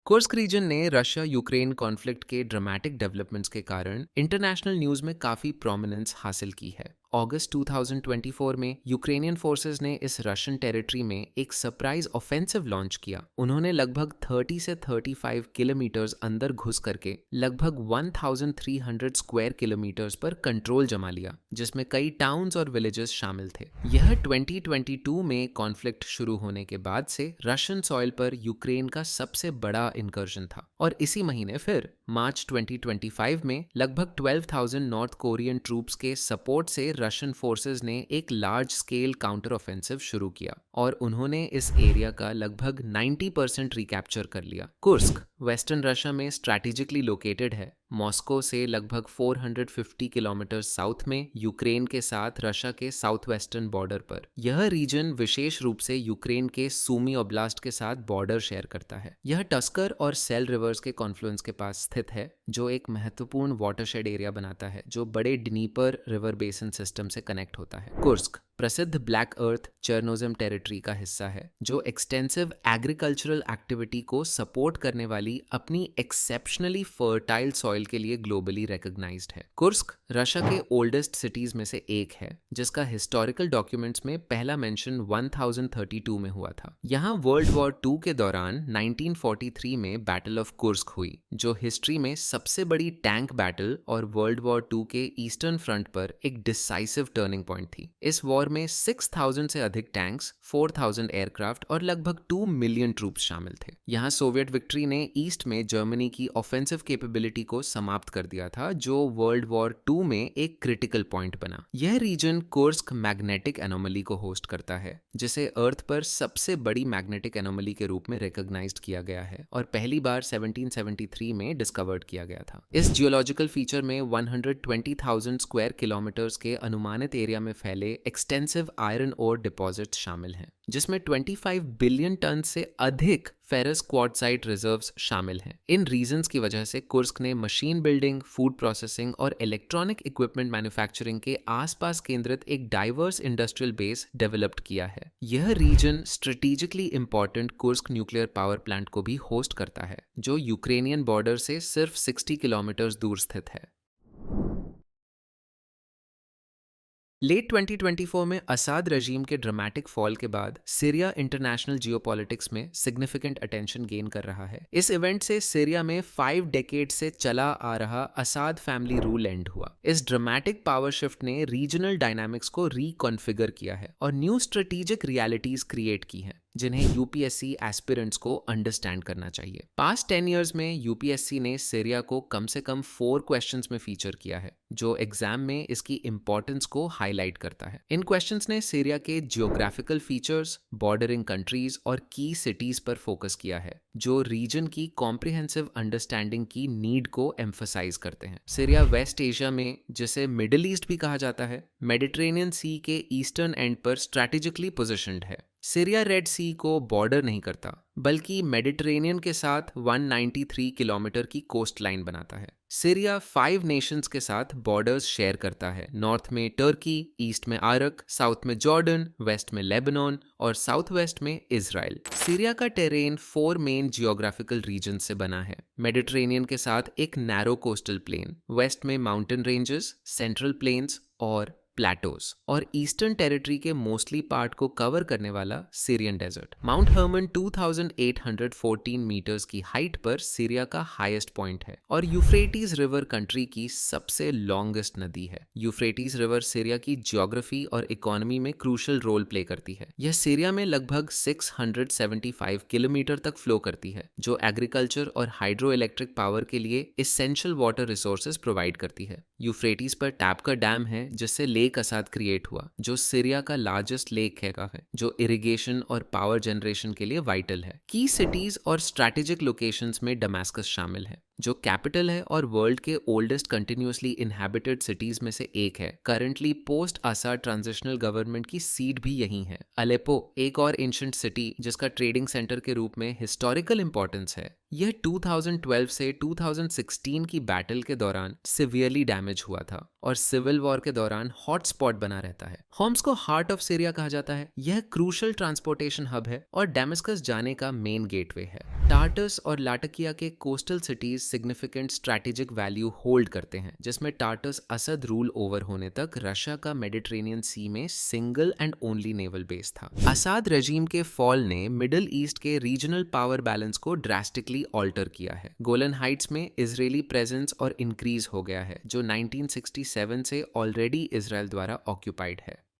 Kursk reason ने Russia Ukraine conflict के dramatic developments के कारण इंटरनेशनल न्यूज़ में काफ़ी प्रोमिनेंस हासिल की है। अगस्त 2024 में यूक्रेनियन फोर्सेस ने इस रशियन टेरिटरी में एक सरप्राइज ऑफेंसिव लॉन्च किया। उन्होंने लगभग 30 से 35 किलोमीटर्स अंदर घुस करके लगभग 1300 स्क्वायर किलोमीटर्स पर कंट्रोल जमा लिया, जिसमें कई टाउन्स और विलेजेस शामिल थे। यह 2022 में कॉन्फ्लिक्ट शुरू होने के बाद से रशियन सॉइल पर यूक्रेन का सबसे बड़ा इंकर्जन था और इसी महीने फिर मार्च 2025 में लगभग 12,000 नॉर्थ कोरियन ट्रूप्स के सपोर्ट से रशियन फोर्सेस ने एक लार्ज स्केल काउंटर ऑफेंसिव शुरू किया और उन्होंने इस एरिया का लगभग 90% रिकैप्चर कर लिया। कुर्स्क वेस्टर्न रशिया में स्ट्रैटेजिकली लोकेटेड है, मॉस्को से लगभग 450 किलोमीटर साउथ में यूक्रेन के साथ रशिया के साउथ वेस्टर्न बॉर्डर पर। यह रीजन विशेष रूप से यूक्रेन के सूमी ओब्लास्ट के साथ बॉर्डर शेयर करता है। यह टस्कर और सेल रिवर्स के कॉन्फ्लुएंस के पास स्थित है, जो एक महत्वपूर्ण वाटरशेड एरिया बनाता है जो बड़े ड्नीपर रिवर बेसिन सिस्टम से कनेक्ट होता है। कुर्स्क प्रसिद्ध ब्लैक अर्थ चेरनोजिम टेरिटरी का हिस्सा है, जो एक्सटेंसिव एग्रीकल्चरल एक्टिविटी को सपोर्ट करने वाली अपनी एक्सेप्शनली फर्टाइल सॉइल के लिए ग्लोबली रिकॉग्नाइज्ड है। कुर्स्क रशिया के ओल्डेस्ट सिटीज में से एक है, जिसका हिस्टोरिकल डॉक्यूमेंट्स में पहला मेंशन 1032 में हुआ था। यहाँ वर्ल्ड वॉर 2 के दौरान 1943 में बैटल ऑफ कुर्स्क हुई, जो हिस्ट्री में सबसे बड़ी टैंक बैटल और वर्ल्ड वॉर 2 के ईस्टर्न फ्रंट पर एक डिसाइसिव टर्निंग पॉइंट थी। इस वॉर में 6,000 से अधिक टैंक्स, 4,000 एयरक्राफ्ट और लगभग 2 मिलियन ट्रूप्स शामिल थे। यहाँ सोवियत विक्ट्री ने ईस्ट में जर्मनी की ऑफेंसिव कैपेबिलिटी को समाप्त कर दिया था, जो वर्ल्ड वॉर 2 में एक क्रिटिकल पॉइंट बना। यह रीजन कुर्स्क मैग्नेटिक एनोमली को होस्ट करता है, जिसे अर्थ पर सबसे बड़ी मैग्नेटिक एनोमली के रूप में रिकॉग्नाइज्ड किया गया है और पहली बार 1773 में डिस्कवर्ड किया गया था। इस जियोलॉजिकल फीचर में 120,000 स्क्वायर किलोमीटर्स के अनुमानित एरिया में फैले एक्सटेंसिव आयरन ओर डिपॉजिट्स शामिल हैं, जिसमें 25 बिलियन टन से अधिक फेरस क्वार्ट्जाइट रिजर्व्स शामिल हैं। इन रीजंस की वजह से कुर्स्क ने मशीन बिल्डिंग, फूड प्रोसेसिंग और इलेक्ट्रॉनिक इक्विपमेंट मैन्युफैक्चरिंग के आसपास केंद्रित एक डाइवर्स इंडस्ट्रियल बेस डेवलप्ड किया है। यह region strategically important Kursk nuclear power plant को भी होस्ट करता है, जो यूक्रेनियन बॉर्डर से सिर्फ 60 किलोमीटर दूर स्थित है। लेट 2024 में असाद रजीम के ड्रामेटिक फॉल के बाद सीरिया इंटरनेशनल जियोपॉलिटिक्स में सिग्निफिकेंट अटेंशन गेन कर रहा है। इस इवेंट से सीरिया में 5 डेकेड से चला आ रहा असाद फैमिली रूल एंड हुआ। इस ड्रामेटिक पावर शिफ्ट ने रीजनल डायनामिक्स को रिकॉन्फ़िगर किया है और न्यू स्ट्रेटेजिक रियलिटीज क्रिएट की हैं, जिन्हें यूपीएससी एस्पिरेंट्स को अंडरस्टैंड करना चाहिए। पास्ट 10 इयर्स में यूपीएससी ने सीरिया को कम से कम 4 क्वेश्चंस में फीचर किया है, जो एग्जाम में इसकी इंपॉर्टेंस को हाईलाइट करता है। इन क्वेश्चंस ने सीरिया के जियोग्राफिकल फीचर्स, बॉर्डरिंग कंट्रीज और की सिटीज पर फोकस किया है, जो रीजन की कॉम्प्रिहेंसिव अंडरस्टैंडिंग की नीड को एम्फसाइज करते हैं। सीरिया वेस्ट एशिया में, जिसे मिडिल ईस्ट भी कहा जाता है, मेडिटेरेनियन सी के ईस्टर्न एंड पर स्ट्रैटेजिकली पोजिशंड है। सीरिया रेड सी को बॉर्डर नहीं करता, बल्कि मेडिटेरेनियन के साथ 193 किलोमीटर की कोस्ट लाइन बनाता है। सीरिया 5 नेशंस के साथ बॉर्डर्स शेयर करता है। नॉर्थ में टर्की, ईस्ट में इराक, साउथ में जॉर्डन, वेस्ट में लेबनान और साउथ वेस्ट में इजराइल। सीरिया का टेरेन 4 मेन जियोग्राफिकल रीजन से बना है। मेडिटेरेनियन के साथ एक नैरो कोस्टल प्लेन, वेस्ट में माउंटेन रेंजेस, सेंट्रल प्लेन्स और प्लेटोज, और ईस्टर्न टेरिटरी के मोस्टली पार्ट को कवर करने वाला Syrian desert. Mount Hermon 2814 metres की हाइट पर सीरिया का हाईएस्ट पॉइंट है और यूफ्रेटिस रिवर कंट्री की सबसे लॉन्गेस्ट नदी है। यूफ्रेटिस रिवर सीरिया की ज्योग्राफी और इकोनॉमी में क्रूशल रोल प्ले करती है। यह सीरिया में लगभग 675 किलोमीटर तक फ्लो करती है, जो एग्रीकल्चर और हाइड्रो इलेक्ट्रिक पावर के लिए इसेंशियल वाटर रिसोर्सेज प्रोवाइड करती है। यूफ्रेटिस पर टैप का डैम है, जिससे लेक असाद क्रिएट हुआ, जो सीरिया का लार्जेस्ट लेक है, जो इरिगेशन और पावर जनरेशन के लिए वाइटल है। की सिटीज और स्ट्रैटेजिक लोकेशंस में दमास्कस शामिल है। जो कैपिटल है और वर्ल्ड के ओल्डेस्ट कंटिन्यूसली इनहैबिटेड सिटीज में से एक है। करंटली पोस्ट असाद ट्रांजिशनल गवर्नमेंट की सीट भी यहीं है। अलेप्पो एक और एंशिएंट सिटी जिसका ट्रेडिंग सेंटर के रूप में हिस्टोरिकल इंपॉर्टेंस है, यह 2012 से 2016 की बैटल के दौरान सिवियरली डैमेज हुआ था और सिविल वॉर के दौरान हॉटस्पॉट बना रहता है। होम्स को हार्ट ऑफ सीरिया कहा जाता है। यह क्रूशल ट्रांसपोर्टेशन हब है और डेमस्कस जाने का मेन गेटवे है। टार्टस और लाटकिया के coastal cities significant strategic value hold करते हैं, जिसमें टार्टस असद रूल ओवर होने तक रशिया का मेडिटेरेनियन सी में single and only naval base था। असाद रेजीम के फॉल ने मिडिल ईस्ट के रीजनल पावर बैलेंस को ड्रास्टिकली ऑल्टर किया है। गोलन हाइट्स में इजरायली प्रेजेंस और इंक्रीज हो गया है, जो 1967 से ऑलरेडी इजराइल द्वारा ऑक्यूपाइड है।